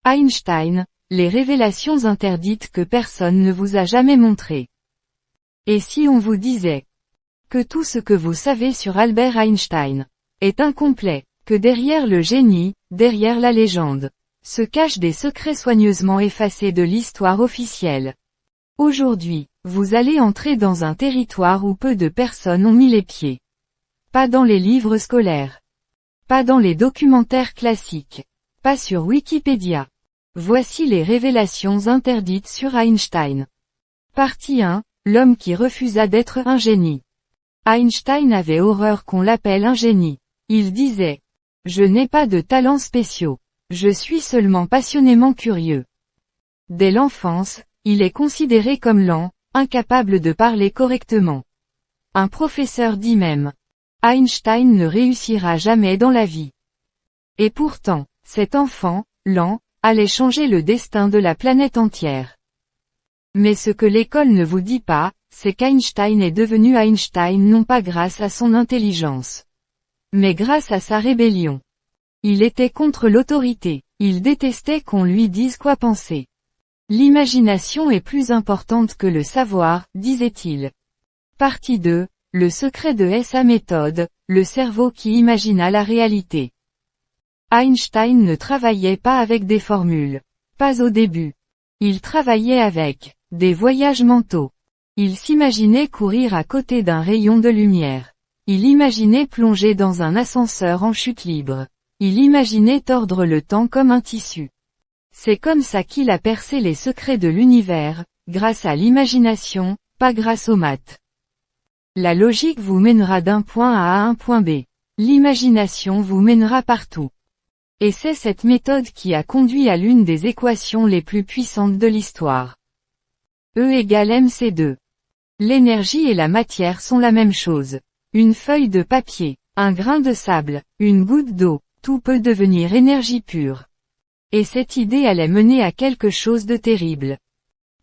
Einstein, les révélations interdites que personne ne vous a jamais montrées. Et si on vous disait que tout ce que vous savez sur Albert Einstein est incomplet, que derrière le génie, derrière la légende, se cachent des secrets soigneusement effacés de l'histoire officielle. Aujourd'hui, vous allez entrer dans un territoire où peu de personnes ont mis les pieds. Pas dans les livres scolaires. Pas dans les documentaires classiques. Pas sur Wikipédia. Voici les révélations interdites sur Einstein. Partie 1, l'homme qui refusa d'être un génie. Einstein avait horreur qu'on l'appelle un génie. Il disait: « Je n'ai pas de talents spéciaux. Je suis seulement passionnément curieux. » Dès l'enfance, il est considéré comme lent, incapable de parler correctement. Un professeur dit même: « Einstein ne réussira jamais dans la vie. » Et pourtant, cet enfant, lent, allait changer le destin de la planète entière. Mais ce que l'école ne vous dit pas, c'est qu'Einstein est devenu Einstein non pas grâce à son intelligence, mais grâce à sa rébellion. Il était contre l'autorité, il détestait qu'on lui dise quoi penser. L'imagination est plus importante que le savoir, disait-il. Partie 2, le secret de sa méthode, le cerveau qui imagina la réalité. Einstein ne travaillait pas avec des formules. Pas au début. Il travaillait avec des voyages mentaux. Il s'imaginait courir à côté d'un rayon de lumière. Il imaginait plonger dans un ascenseur en chute libre. Il imaginait tordre le temps comme un tissu. C'est comme ça qu'il a percé les secrets de l'univers, grâce à l'imagination, pas grâce aux maths. La logique vous mènera d'un point A à un point B. L'imagination vous mènera partout. Et c'est cette méthode qui a conduit à l'une des équations les plus puissantes de l'histoire. E égale mc2. L'énergie et la matière sont la même chose. Une feuille de papier, un grain de sable, une goutte d'eau, tout peut devenir énergie pure. Et cette idée allait mener à quelque chose de terrible.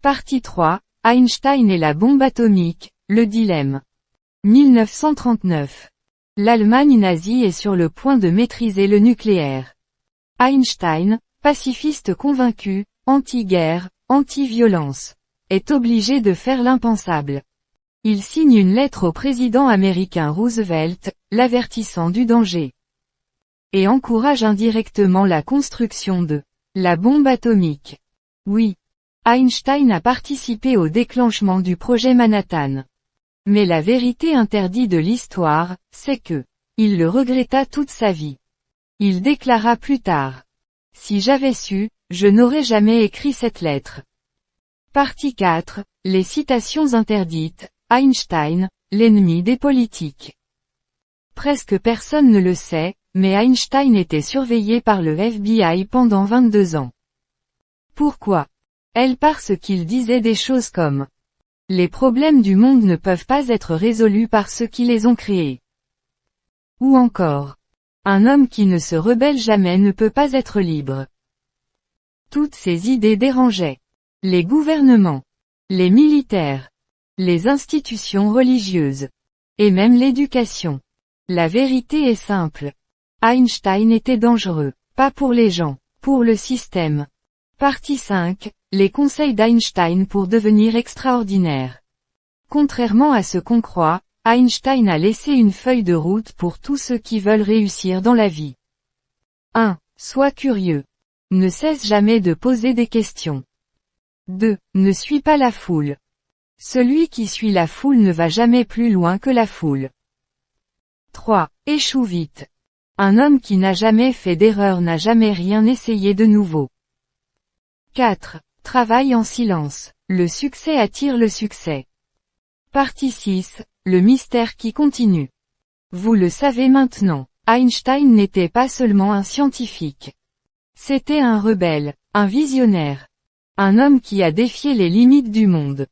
Partie 3, Einstein et la bombe atomique, le dilemme. 1939. L'Allemagne nazie est sur le point de maîtriser le nucléaire. Einstein, pacifiste convaincu, anti-guerre, anti-violence, est obligé de faire l'impensable. Il signe une lettre au président américain Roosevelt, l'avertissant du danger. Et encourage indirectement la construction de la bombe atomique. Oui. Einstein a participé au déclenchement du projet Manhattan. Mais la vérité interdite de l'histoire, c'est que il le regretta toute sa vie. Il déclara plus tard: « Si j'avais su, je n'aurais jamais écrit cette lettre. » Partie 4, les citations interdites, Einstein, l'ennemi des politiques. Presque personne ne le sait, mais Einstein était surveillé par le FBI pendant 22 ans. Pourquoi? Parce qu'il disait des choses comme: « Les problèmes du monde ne peuvent pas être résolus par ceux qui les ont créés. » Ou encore: « Un homme qui ne se rebelle jamais ne peut pas être libre. » Toutes ces idées dérangeaient les gouvernements, les militaires, les institutions religieuses, et même l'éducation. La vérité est simple. Einstein était dangereux, pas pour les gens, pour le système. Partie 5, les conseils d'Einstein pour devenir extraordinaire. Contrairement à ce qu'on croit, Einstein a laissé une feuille de route pour tous ceux qui veulent réussir dans la vie. 1. Sois curieux. Ne cesse jamais de poser des questions. 2. Ne suis pas la foule. Celui qui suit la foule ne va jamais plus loin que la foule. 3. Échoue vite. Un homme qui n'a jamais fait d'erreur n'a jamais rien essayé de nouveau. 4. Travaille en silence. Le succès attire le succès. Partie 6, le mystère qui continue. Vous le savez maintenant, Einstein n'était pas seulement un scientifique. C'était un rebelle, un visionnaire. Un homme qui a défié les limites du monde.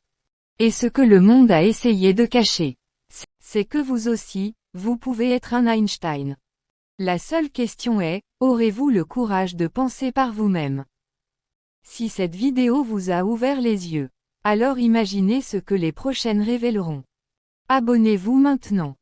Et ce que le monde a essayé de cacher, c'est que vous aussi, vous pouvez être un Einstein. La seule question est, aurez-vous le courage de penser par vous-même? Si cette vidéo vous a ouvert les yeux, alors imaginez ce que les prochaines révéleront. Abonnez-vous maintenant.